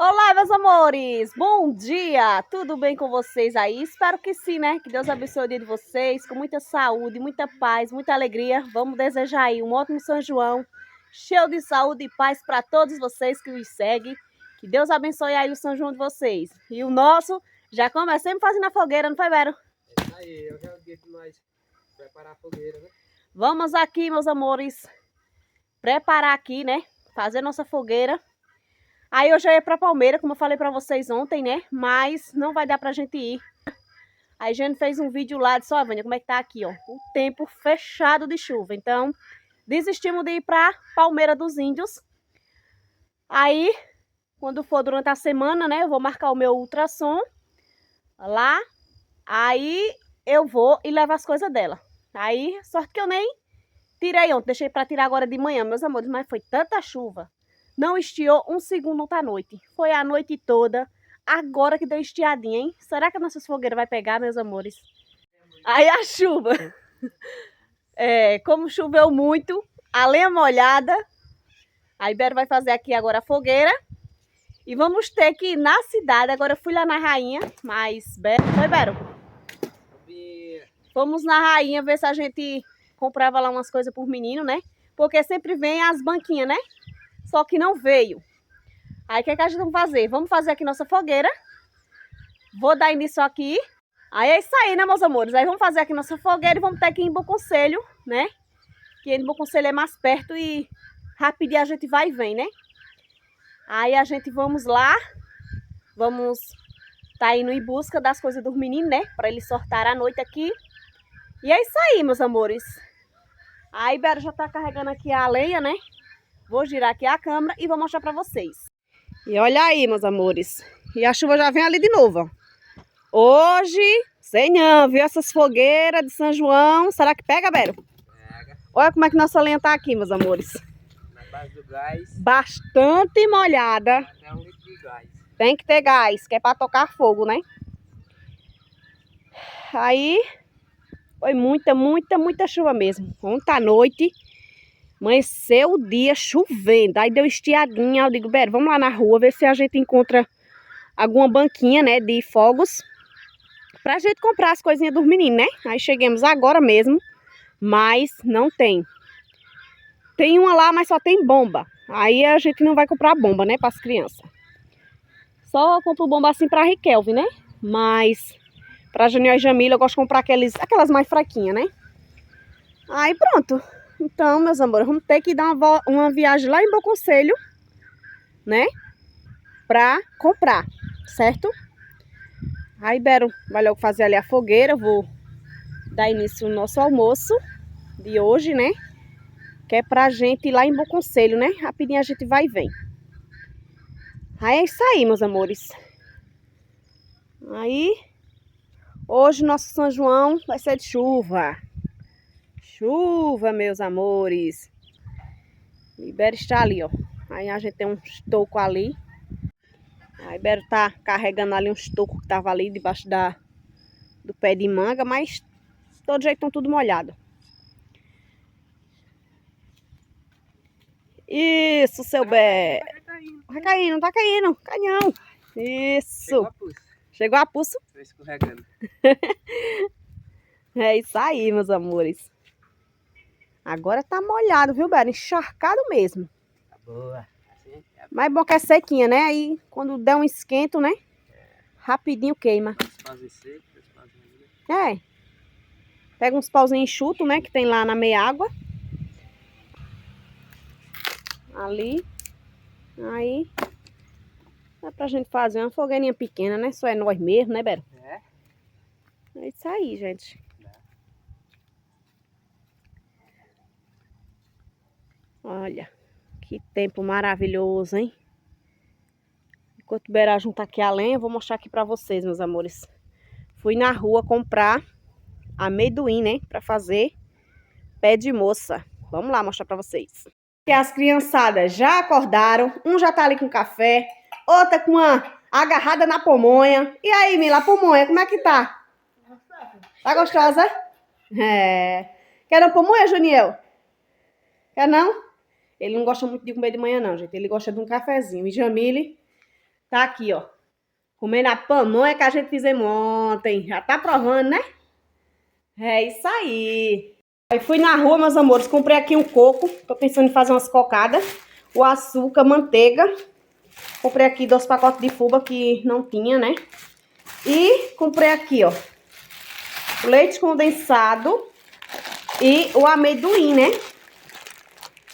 Olá, meus amores! Bom dia! Tudo bem com vocês aí? Espero que sim, né? Que Deus abençoe o dia de vocês, com muita saúde, muita paz, muita alegria. Vamos desejar aí um ótimo São João, cheio de saúde e paz para todos vocês que nos seguem. Que Deus abençoe aí o São João de vocês. E o nosso, já comecemos fazendo a fogueira, não foi, Vero? É isso aí, hoje é o dia que nós preparar a fogueira, né? Vamos aqui, meus amores, preparar aqui, né? Fazer nossa fogueira. Aí eu já ia pra Palmeira, como eu falei pra vocês ontem, né? Mas não vai dar pra gente ir. Aí a gente fez um vídeo lá, disse, ó, Vânia, como é que tá aqui, ó? O tempo fechado de chuva. Então, desistimos de ir pra Palmeira dos Índios. Aí, quando for durante a semana, né? Eu vou marcar o meu ultrassom lá. Aí eu vou e levo as coisas dela. Aí, sorte que eu nem tirei ontem. Deixei pra tirar agora de manhã, meus amores. Mas foi tanta chuva. Não estiou um segundo ontem à noite. Foi a noite toda. Agora que deu estiadinha, hein? Será que a nossa fogueira vai pegar, meus amores? Aí a chuva. Como choveu muito, a lenha molhada. A Ibero vai fazer aqui agora a fogueira. E vamos ter que ir na cidade. Agora eu fui lá na Rainha, mas... Foi, Bero? Fomos na Rainha ver se a gente comprava lá umas coisas por menino, né? Porque sempre vem as banquinhas, né? Só que não veio. Aí o que a gente vai fazer? Vamos fazer aqui nossa fogueira. Vou dar início aqui. Aí é isso aí, né, meus amores? Aí vamos fazer aqui nossa fogueira e vamos ter que ir em Bom Conselho, né? Que em Bom Conselho é mais perto e rapidinho a gente vai e vem, né? Aí a gente vamos lá. Vamos tá indo em busca das coisas dos meninos, né? Para eles sortarem a noite aqui. E é isso aí, meus amores. A Ibero já tá carregando aqui a lenha, né? Vou girar aqui a câmera e vou mostrar para vocês. E olha aí, meus amores. E a chuva já vem ali de novo, ó. Hoje, sei não, viu essas fogueiras de São João. Será que pega, Bero? Pega. Olha como é que nossa lenha tá aqui, meus amores. Na base do gás. Bastante molhada. Até 1 litro de gás. Tem que ter gás, que é para tocar fogo, né? Aí, foi muita chuva mesmo. Ontem à noite, amanheceu o dia chovendo. Aí deu estiadinha. Eu digo, Bero, vamos lá na rua ver se a gente encontra alguma banquinha, né, de fogos. Pra gente comprar as coisinhas dos meninos, né? Aí chegamos agora mesmo, mas não tem. Tem uma lá, mas só tem bomba. Aí a gente não vai comprar bomba, né, para as crianças. Só compro bomba assim pra Riquelme, né? Mas pra Janiel e Jamila eu gosto de comprar aquelas mais fraquinhas, né? Aí pronto. Então, meus amores, vamos ter que dar uma viagem lá em Bom Conselho, né? Pra comprar, certo? Aí Ibero vai logo fazer ali a fogueira, vou dar início no nosso almoço de hoje, né? Que é pra gente ir lá em Bom Conselho, né? Rapidinho a gente vai e vem. Aí é isso aí, meus amores. Aí, hoje nosso São João vai ser de chuva. Chuva, meus amores. O Ibero está ali, ó. Aí a gente tem um estoco ali. A Ibero tá carregando ali um estoco que tava ali debaixo do pé de manga, mas de todo jeito estão tudo molhado. Isso, seu Bé. Tá caindo, tá caindo. Canhão. Isso. Chegou a pulso. Tô escorregando. É isso aí, meus amores. Agora tá molhado, viu, Bé? Encharcado mesmo. Tá boa. Assim, Mas é bom que é sequinha, né? Aí quando der um esquento, né? Rapidinho queima. É. Pega uns pauzinhos enxutos, né? Que tem lá na meia água. Ali. Aí. Dá pra gente fazer uma fogueirinha pequena, né? Só é nós mesmo, né, Bero? É. É isso aí, gente. Olha. Que tempo maravilhoso, hein? Enquanto o Berá junta aqui a lenha, eu vou mostrar aqui pra vocês, meus amores. Fui na rua comprar amendoim, né? Pra fazer pé de moça. Vamos lá mostrar pra vocês. Que as criançadas já acordaram. Um já tá ali com café. Outra com uma agarrada na pamonha. E aí, Mila, a pamonha, como é que tá? Tá gostosa? É. Quer uma pamonha, Juniel? Quer não? Ele não gosta muito de comer de manhã, não, gente. Ele gosta de um cafezinho. E Jamile Tá aqui, ó. Comendo a pamonha que a gente fizemos ontem. Já tá provando, né? É isso aí. Aí fui na rua, meus amores. Comprei aqui um coco. Tô pensando em fazer umas cocadas. O açúcar, manteiga. Comprei aqui 2 pacotes de fubá que não tinha, né? E comprei aqui, ó, o leite condensado e o amendoim, né?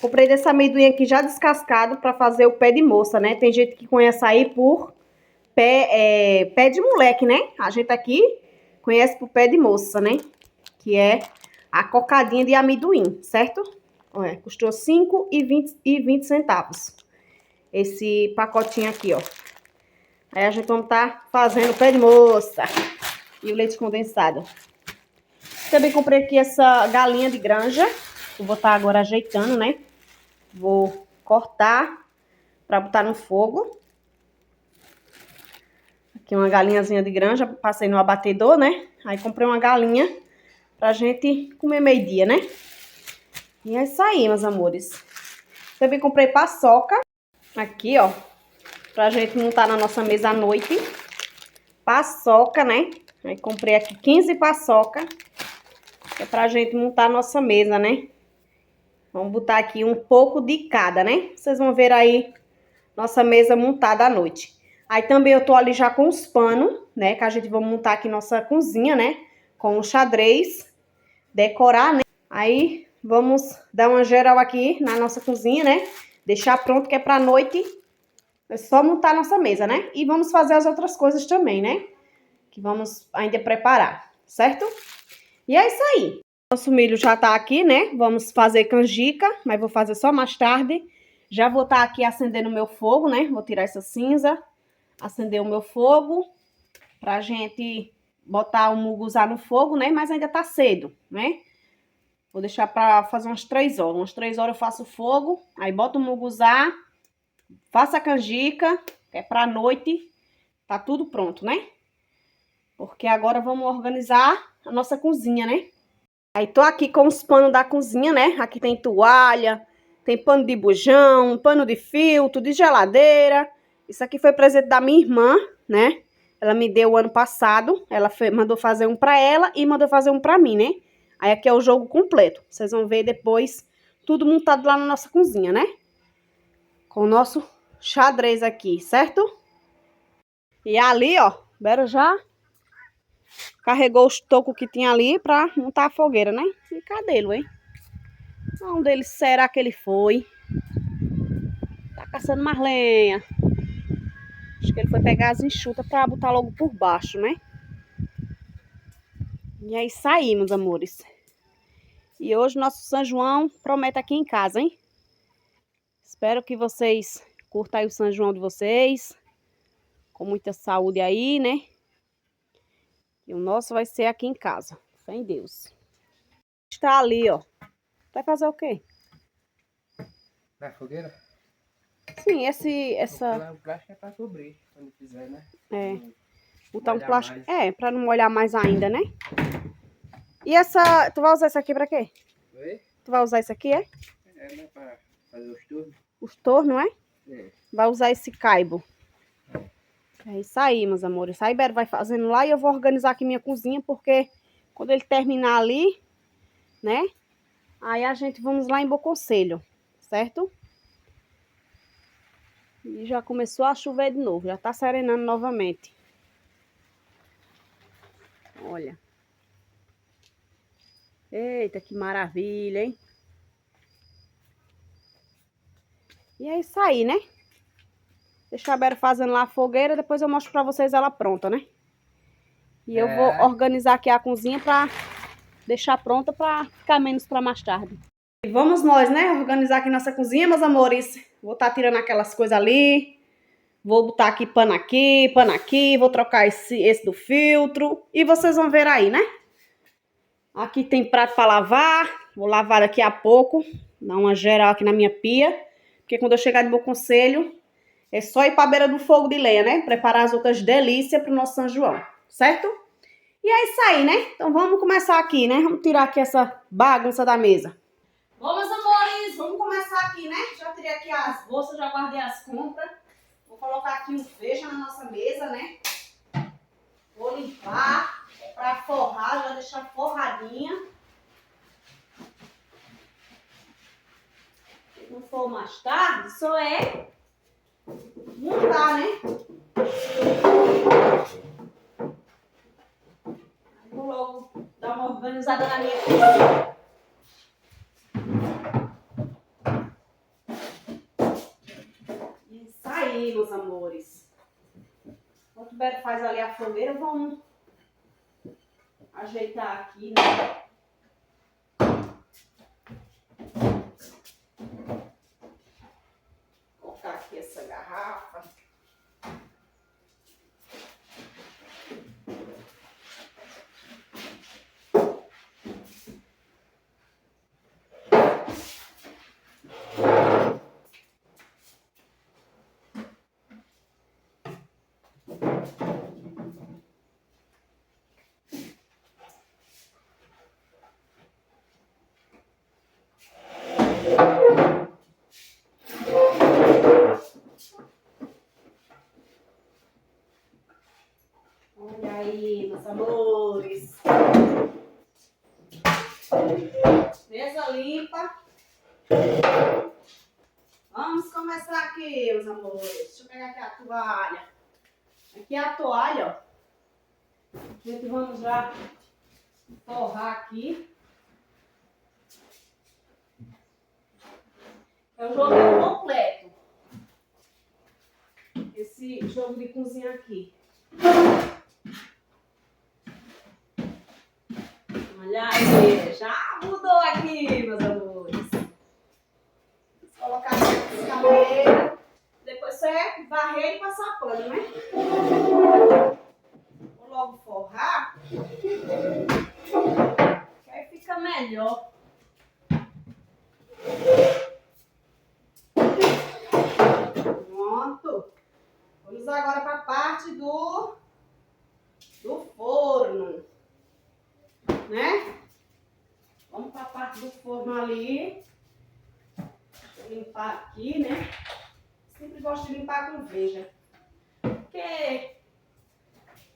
Comprei desse amendoim aqui já descascado pra fazer o pé de moça, né? Tem gente que conhece aí por pé de moleque, né? A gente aqui conhece por pé de moça, né? Que é a cocadinha de amendoim, certo? Olha, custou 5,20 centavos. Esse pacotinho aqui, ó. Aí a gente vai estar fazendo o pé de moça e o leite condensado. Também comprei aqui essa galinha de granja. Vou estar agora ajeitando, né? Vou cortar para botar no fogo. Aqui uma galinhazinha de granja, passei no abatedor, né? Aí comprei uma galinha pra gente comer meio-dia, né? E é isso aí, meus amores. Também comprei paçoca. Aqui, ó. Pra gente montar na nossa mesa à noite. Paçoca, né? Aí comprei aqui 15 paçoca. É pra gente montar a nossa mesa, né? Vamos botar aqui um pouco de cada, né? Vocês vão ver aí nossa mesa montada à noite. Aí também eu tô ali já com os panos, né? Que a gente vai montar aqui nossa cozinha, né? Com o xadrez. Decorar, né? Aí vamos dar uma geral aqui na nossa cozinha, né? Deixar pronto que é pra noite. É só montar a nossa mesa, né? E vamos fazer as outras coisas também, né? Que vamos ainda preparar, certo? E é isso aí. Nosso milho já tá aqui, né? Vamos fazer canjica, mas vou fazer só mais tarde. Já vou estar aqui acendendo o meu fogo, né? Vou tirar essa cinza, acender o meu fogo, pra gente botar o muguzá no fogo, né? Mas ainda tá cedo, né? Vou deixar pra fazer umas 3 horas. Umas 3 horas eu faço o fogo, aí boto o muguzá, faço a canjica, que é pra noite, tá tudo pronto, né? Porque agora vamos organizar a nossa cozinha, né? Aí tô aqui com os panos da cozinha, né? Aqui tem toalha, tem pano de bujão, pano de filtro, de geladeira. Isso aqui foi presente da minha irmã, né? Ela me deu o ano passado. Ela mandou fazer um pra ela e mandou fazer um pra mim, né? Aí aqui é o jogo completo. Vocês vão ver depois tudo montado lá na nossa cozinha, né? Com o nosso xadrez aqui, certo? E ali, ó, Bera já carregou os tocos que tinha ali pra montar a fogueira, né? E cadê ele, hein? Onde ele será que ele foi? Tá caçando mais lenha. Acho que ele foi pegar as enxutas pra botar logo por baixo, né? E é isso aí, meus amores. E hoje nosso São João promete aqui em casa, hein? Espero que vocês curtam aí o São João de vocês. Com muita saúde aí, né? E o nosso vai ser aqui em casa. Fé em Deus. Está ali, ó. Vai fazer o quê? Na fogueira? Sim, essa... O plástico é pra cobrir, quando fizer, né? É. Botar um Molhar plástico... mais. É, pra não molhar mais ainda, né? E essa... Tu vai usar isso aqui pra quê? Oi? Tu vai usar isso aqui, é? É, né? Pra fazer os turnos. Os tornos, é? É. Vai usar esse caibo. É isso aí, meus amores. Isso aí, Bero vai fazendo lá e eu vou organizar aqui minha cozinha, porque quando ele terminar ali, né? Aí a gente vamos lá em Boconselho, certo? E já começou a chover de novo, já tá serenando novamente. Olha. Eita, que maravilha, hein? E é isso aí, né? Deixa a Bero fazendo lá a fogueira, depois eu mostro pra vocês ela pronta, né? E eu vou organizar aqui a cozinha pra deixar pronta pra ficar menos pra mais tarde. E vamos nós, né? Organizar aqui nossa cozinha, meus amores. Vou estar tirando aquelas coisas ali. Vou botar aqui, pano aqui. Vou trocar esse do filtro. E vocês vão ver aí, né? Aqui tem prato pra lavar. Vou lavar daqui a pouco. Dar uma geral aqui na minha pia. Porque quando eu chegar de Bom Conselho, é só ir pra beira do fogo de lenha, né? Preparar as outras delícias pro nosso São João. Certo? E é isso aí, né? Então vamos começar aqui, né? Vamos tirar aqui essa bagunça da mesa. Bom, meus amores, vamos começar aqui, né? Já tirei aqui as bolsas, já guardei as compras. Vou colocar aqui um feijão na nossa mesa, né? Vou limpar pra forrar, já deixar forradinha. Se não for mais tarde, só é montar, né? Vou logo dar uma organizada na minha cozinha. Isso aí, meus amores. Enquanto o Beto faz ali a fogueira, vamos ajeitar aqui, né? Vou colocar aqui essa garrafa. Olha aí, meus amores. Mesa limpa. Vamos começar aqui, meus amores. Deixa eu pegar aqui a toalha. Aqui é a toalha, ó. Gente, vamos já forrar aqui. É o jogo completo. Esse jogo de cozinha aqui. Olha aí, já mudou aqui, meus amores. Vou colocar aqui a cadeira. Depois você varrer e passar pano, né? Vou logo forrar. Que aí fica melhor. Pronto. Vamos agora para a parte do forno, né? Vamos para a parte do forno ali. Vou limpar aqui, né? Sempre gosto de limpar com veja, porque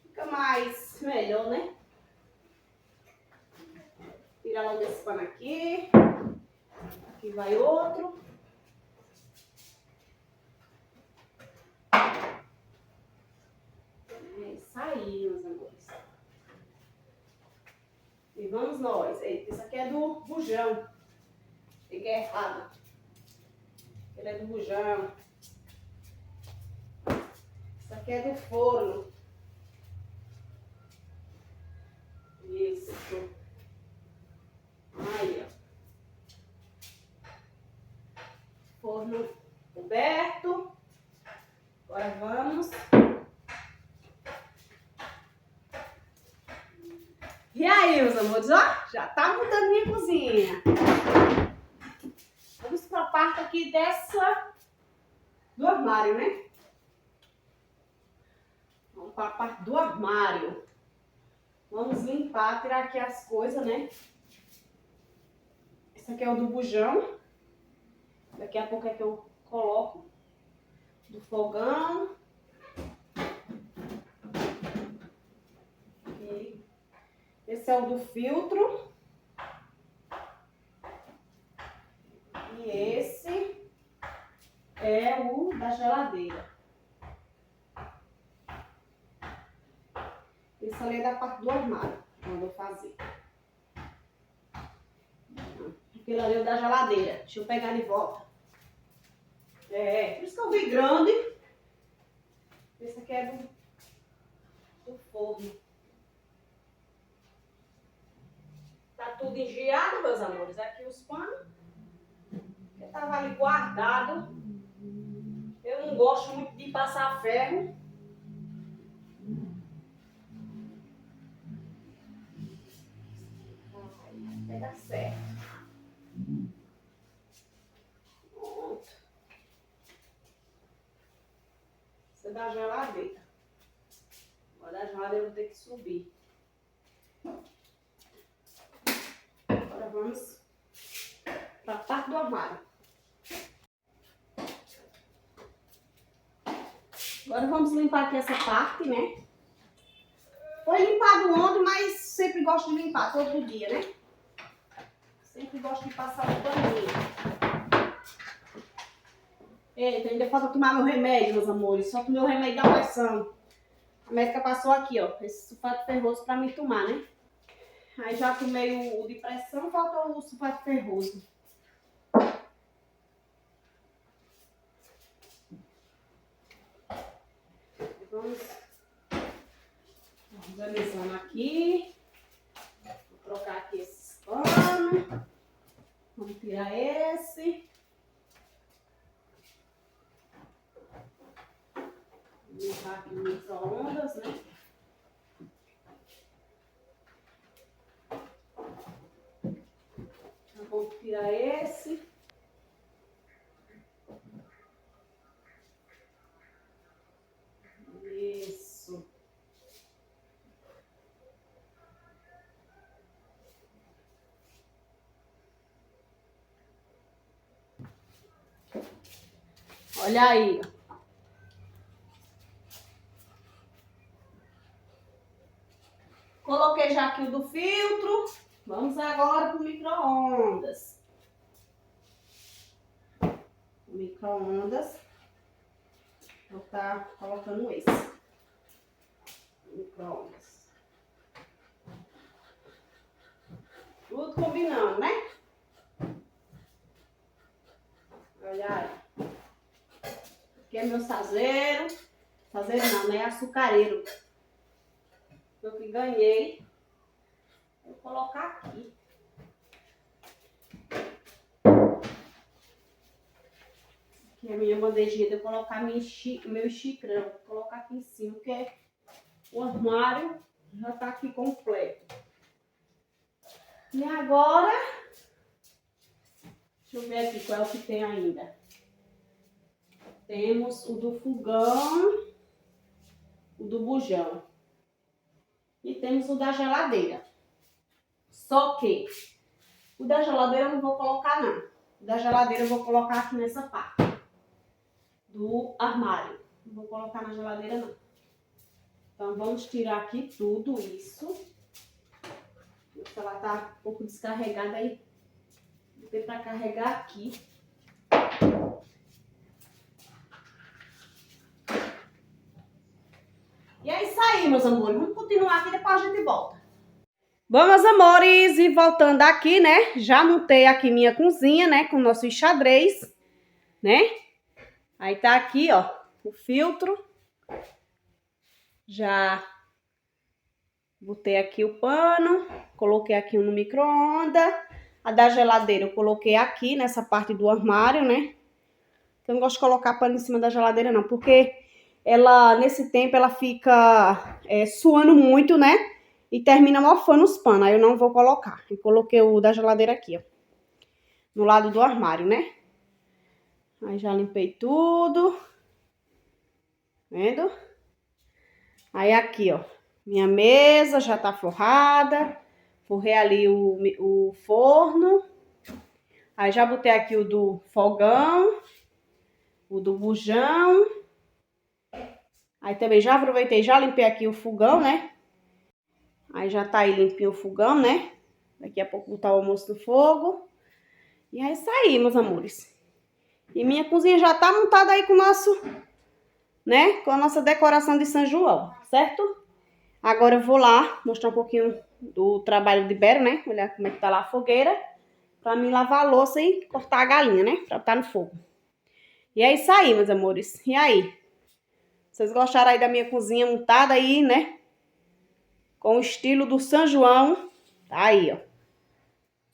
fica mais melhor, né? Tira logo esse pano aqui. Aqui vai outro. É isso aí, meus amores. E vamos nós. Eita, esse aqui é do bujão. Peguei errado. Ele é do bujão. Esse aqui é do forno. Isso. Aí, ó. Forno coberto. Agora vamos. E aí, meus amores, ó, já tá mudando minha cozinha. Vamos para a parte aqui do armário, né? Vamos para a parte do armário. Vamos limpar, tirar aqui as coisas, né? Esse aqui é o do bujão. Daqui a pouco é que eu coloco. Do fogão. Aqui. Esse é o do filtro. E esse é o da geladeira. Isso ali é da parte do armário, que eu vou fazer. Aquele ali é o da geladeira. Deixa eu pegar de volta. É, por isso que eu vi grande. Esse aqui é do forno. Tá tudo engiado, meus amores. Aqui os panos. Que tava ali guardado. Eu não gosto muito de passar ferro. Vai dar certo. Pronto. Isso é da geladeira. Agora da geladeira eu vou ter que subir. Agora vamos para a parte do armário. Agora vamos limpar aqui essa parte, né? Foi limpado ontem, mas sempre gosto de limpar todo dia, né? Sempre gosto de passar o paninho. Eita, ainda falta tomar meu remédio, meus amores. Só tomei o remédio da pressão. A médica passou aqui, ó, esse sulfato ferroso pra mim tomar, né? Aí já tomei o de pressão, falta o sulfato ferroso. Vamos organizando aqui. Vou trocar aqui esses panos. Vamos tirar esse. Vou limpar aqui no micro-ondas, né? Vamos tirar esse. Isso. Olha aí. Coloquei já aqui o do filtro. Vamos agora para o micro-ondas. Micro-ondas. Vou estar colocando esse. Micro-ondas. Tudo combinando, né? Olha aí. Aqui é meu sazeiro. Sazeiro não, né? Açucareiro. Eu que ganhei. Vou colocar aqui. Aqui é a minha bandejinha de eu colocar meu xicrão. Vou colocar aqui em cima, porque o armário já tá aqui completo. E agora, deixa eu ver aqui qual é o que tem ainda. Temos o do fogão, o do bujão. E temos o da geladeira. Só que o da geladeira eu não vou colocar, não. O da geladeira eu vou colocar aqui nessa parte do armário. Não vou colocar na geladeira, não. Então, vamos tirar aqui tudo isso. Ela tá um pouco descarregada aí. Vou ter para carregar aqui. E é isso aí, meus amores. Vamos continuar aqui, depois a gente volta. Bom, meus amores, e voltando aqui, né? Já montei aqui minha cozinha, né? Com o nosso enxadrez, né? Aí tá aqui, ó, o filtro. Já botei aqui o pano. Coloquei aqui no micro-ondas. A da geladeira eu coloquei aqui nessa parte do armário, né? Eu não gosto de colocar pano em cima da geladeira, não. Porque ela, nesse tempo, ela fica suando muito, né? E termina mofando os panos. Aí eu não vou colocar. Eu coloquei o da geladeira aqui, ó. No lado do armário, né? Aí já limpei tudo. Vendo? Aí aqui, ó. Minha mesa já tá forrada. Forrei ali o forno. Aí já botei aqui o do fogão. O do bujão. Aí também já aproveitei, já limpei aqui o fogão, né? Aí já tá aí limpinho o fogão, né? Daqui a pouco botar o almoço no fogo. E é isso aí, meus amores. E minha cozinha já tá montada aí com o nosso, né? Com a nossa decoração de São João, certo? Agora eu vou lá mostrar um pouquinho do trabalho de Bero, né? Olhar como é que tá lá a fogueira. Pra mim lavar a louça e cortar a galinha, né? Pra botar no fogo. E é isso aí, meus amores. E aí? Vocês gostaram aí da minha cozinha montada aí, né? Com o estilo do São João. Tá aí, ó.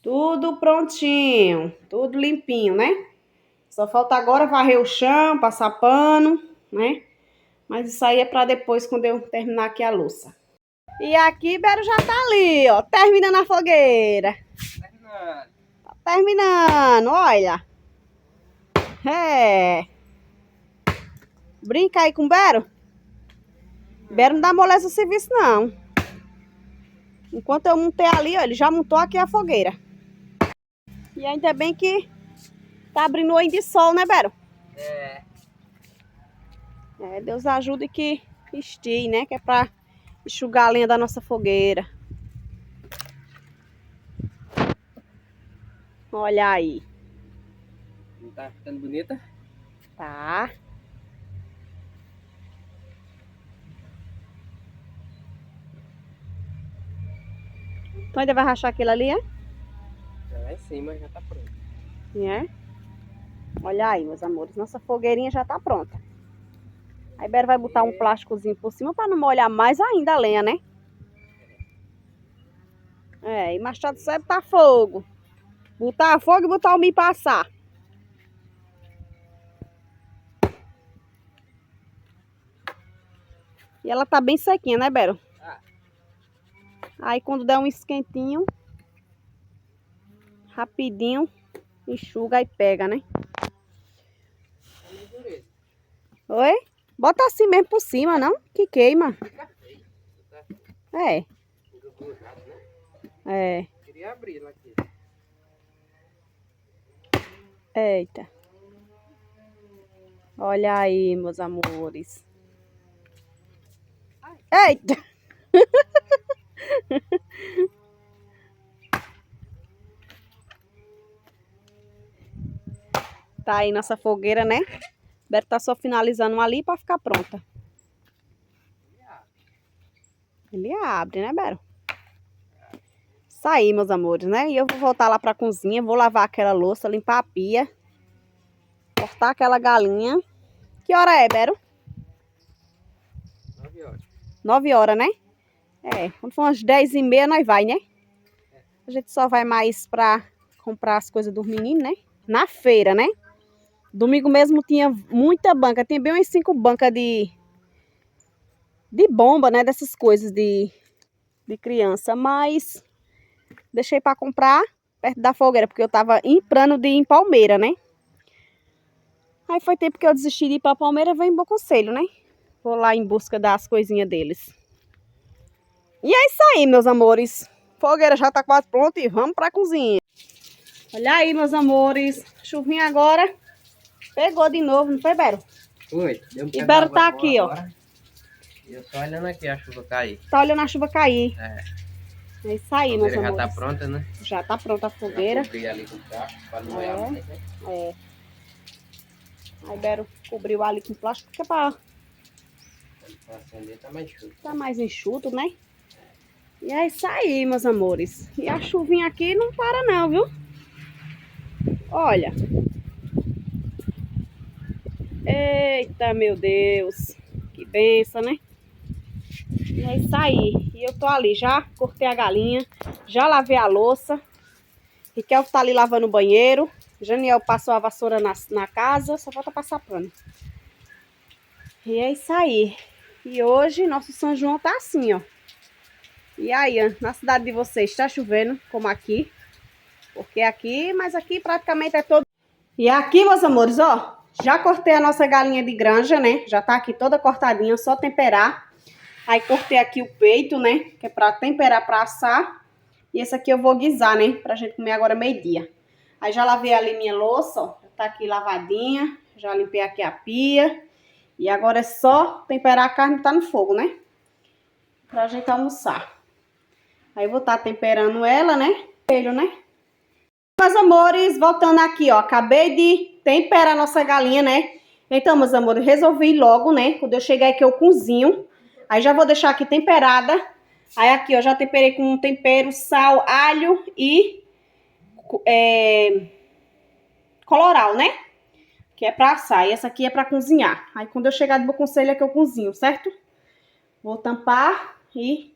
Tudo prontinho. Tudo limpinho, né? Só falta agora varrer o chão, passar pano, né? Mas isso aí é pra depois, quando eu terminar aqui a louça. E aqui, Bero já tá ali, ó. Terminando a fogueira. Terminando. Tá terminando, olha. É. Brinca aí com o Bero. Bero não dá moleza ao serviço, não. Enquanto eu montei ali, ó, ele já montou aqui a fogueira. E ainda bem que tá abrindo o olho de sol, né, Bero? É. Deus ajude que estie, né? Que é pra enxugar a lenha da nossa fogueira. Olha aí. Não tá ficando bonita? Tá. Então ainda vai rachar aquilo ali, é? Já lá em cima já tá pronto. É? Olha aí, meus amores. Nossa fogueirinha já tá pronta. Aí Bero vai botar um plásticozinho por cima pra não molhar mais ainda a lenha, né? E machado serve pra fogo. Botar fogo e botar o milho passar. E ela tá bem sequinha, né, Bero? Aí quando der um esquentinho, rapidinho, enxuga e pega, né? Oi? Bota assim mesmo por cima, não? Que queima. É. É. Queria abrir ela aqui. Eita. Olha aí, meus amores. Eita! Tá aí nossa fogueira, né? Bero tá só finalizando uma ali pra ficar pronta. Ele abre, né, Bero? Isso aí, meus amores, né? E eu vou voltar lá pra cozinha, vou lavar aquela louça, limpar a pia, cortar aquela galinha. Que hora é, Bero? 9 horas. 9 horas, né? Quando for umas 10h30 nós vai, né? A gente só vai mais pra comprar as coisas dos meninos, né? Na feira, né? Domingo mesmo tinha muita banca, tinha bem umas 5 bancas de bomba, né? Dessas coisas de criança, mas deixei pra comprar perto da fogueira, porque eu tava em plano de ir em Palmeira, né? Aí foi tempo que eu desisti de ir pra Palmeira, veio em Bom Conselho, né? Vou lá em busca das coisinhas deles. E é isso aí, meus amores. Fogueira já tá quase pronta e vamos pra cozinha. Olha aí, meus amores. Chuvinha agora pegou de novo, não foi, Bero? Foi. E Bero tá aqui, ó. E eu só olhando aqui a chuva cair. Tá olhando a chuva cair. É isso aí, meus Já amores. tá pronta, né? Já tá pronta a fogueira. Cobrir ali com o plástico pra não molhar mais, né? Aí Bero cobriu ali com plástico, que é pra acender tá mais enxuto. tá mais enxuto, né? E é isso aí, meus amores. E a chuvinha aqui não para não, viu? Olha. Eita, meu Deus. Que benção, né? E é isso aí. E eu tô ali, já cortei a galinha, já lavei a louça. Riquelme tá ali lavando o banheiro. Janiel passou a vassoura na casa, só falta passar pano. E é isso aí. E hoje nosso São João tá assim, ó. E aí, na cidade de vocês tá chovendo, como aqui? Porque aqui, mas aqui praticamente é todo... E aqui, meus amores, ó, já cortei a nossa galinha de granja, né? Já tá aqui toda cortadinha, só temperar. Aí cortei aqui o peito, né? Que é pra temperar, pra assar. E esse aqui eu vou guisar, né? Pra gente comer agora meio-dia. Aí já lavei ali minha louça, ó. Tá aqui lavadinha. Já limpei aqui a pia. E agora é só temperar a carne que tá no fogo, né? Pra gente almoçar. Aí eu vou estar temperando ela, né? Meus amores, voltando aqui, ó. Acabei de temperar a nossa galinha, né? Então, meus amores, resolvi logo, né? Quando eu chegar aqui eu cozinho. Aí já vou deixar aqui temperada. Aí aqui, ó, já temperei com um tempero, sal, alho e colorau, né? Que é pra assar. E essa aqui é pra cozinhar. Aí quando eu chegar de Bom Conselho é que eu cozinho, certo? Vou tampar e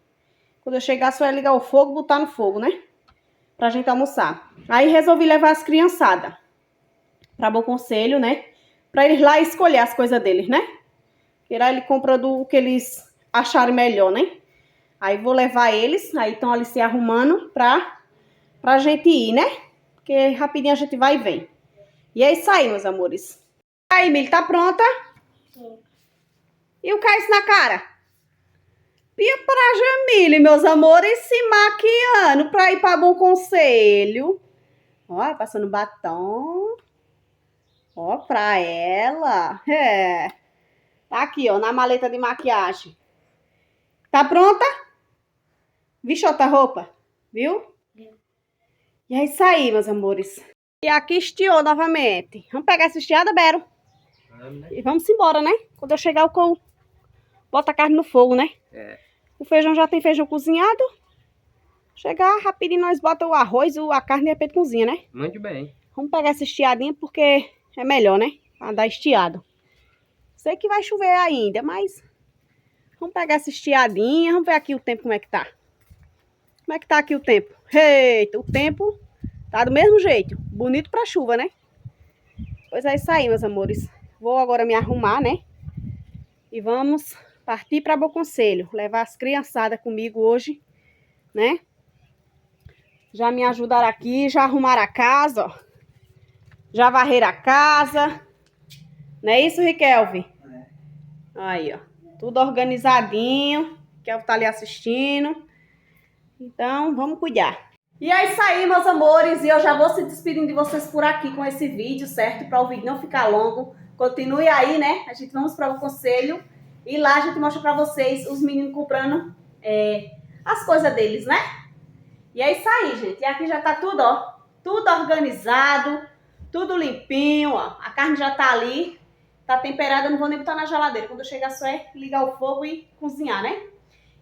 quando eu chegar só é ligar o fogo e botar no fogo, né? Pra gente almoçar. Aí resolvi levar as criançadas pra Bom Conselho, né? Pra eles lá escolher as coisas deles, né? Que lá ele compra do que eles acharem melhor, né? Aí vou levar eles, aí estão ali se arrumando pra gente ir, né? Porque rapidinho a gente vai e vem. E é isso aí, meus amores. Aí, Emília, tá pronta? Sim. E o que é isso na cara? Pia pra Jamile, meus amores, se maquiando pra ir pra Bom Conselho. Ó, passando batom. Ó, pra ela. Tá aqui, ó, na maleta de maquiagem. Tá pronta? Vixe, outra roupa, viu? E é isso aí, meus amores. E aqui estiou novamente. Vamos pegar essa estiada, Bero? Vamos, né? E vamos embora, né? Quando eu chegar, eu boto a carne no fogo, né? É. O feijão já tem feijão cozinhado. Chegar rapidinho, nós botamos o arroz, a carne e depois cozinha, né? Muito bem. Vamos pegar essa estiadinha porque é melhor, né? Pra dar estiado. Sei que vai chover ainda, mas vamos pegar essa estiadinha. Vamos ver aqui o tempo como é que tá. Como é que tá aqui o tempo? Eita, o tempo tá do mesmo jeito. Bonito pra chuva, né? Pois é isso aí, meus amores. Vou agora me arrumar, né? E vamos partir para Bom Conselho. Levar as criançadas comigo hoje, né? Já me ajudaram aqui, já arrumaram a casa, ó. Já varreram a casa. Não é isso, Riquelme? É. Aí, ó. Tudo organizadinho. Riquelme tá ali assistindo. Então, vamos cuidar. E é isso aí, meus amores. E eu já vou se despedindo de vocês por aqui com esse vídeo, certo? Para o vídeo não ficar longo. Continue aí, né? A gente vamos para o conselho. E lá a gente mostra para vocês os meninos comprando as coisas deles, né? E é isso aí, gente. E aqui já tá tudo, ó. Tudo organizado. Tudo limpinho, ó. A carne já tá ali. Tá temperada, não vou nem botar na geladeira. Quando eu chegar só é ligar o fogo e cozinhar, né?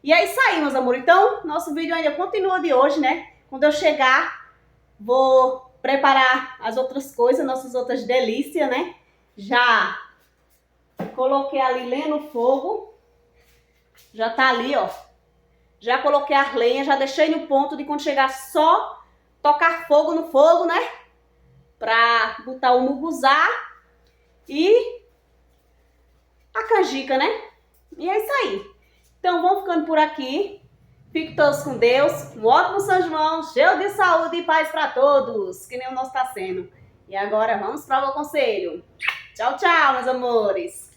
E é isso aí, meus amores. Então, nosso vídeo ainda continua de hoje, né? Quando eu chegar, vou preparar as outras coisas, nossas outras delícias, né? Já coloquei ali lenha no fogo. Já tá ali, ó. Já coloquei as lenhas, já deixei no ponto de quando chegar só tocar fogo no fogo, né? Pra botar o muguzá e a canjica, né? E é isso aí. Então, vamos ficando por aqui. Fiquem todos com Deus. Um ótimo São João, cheio de saúde e paz para todos, que nem o nosso está sendo. E agora vamos para o conselho. Tchau, tchau, meus amores.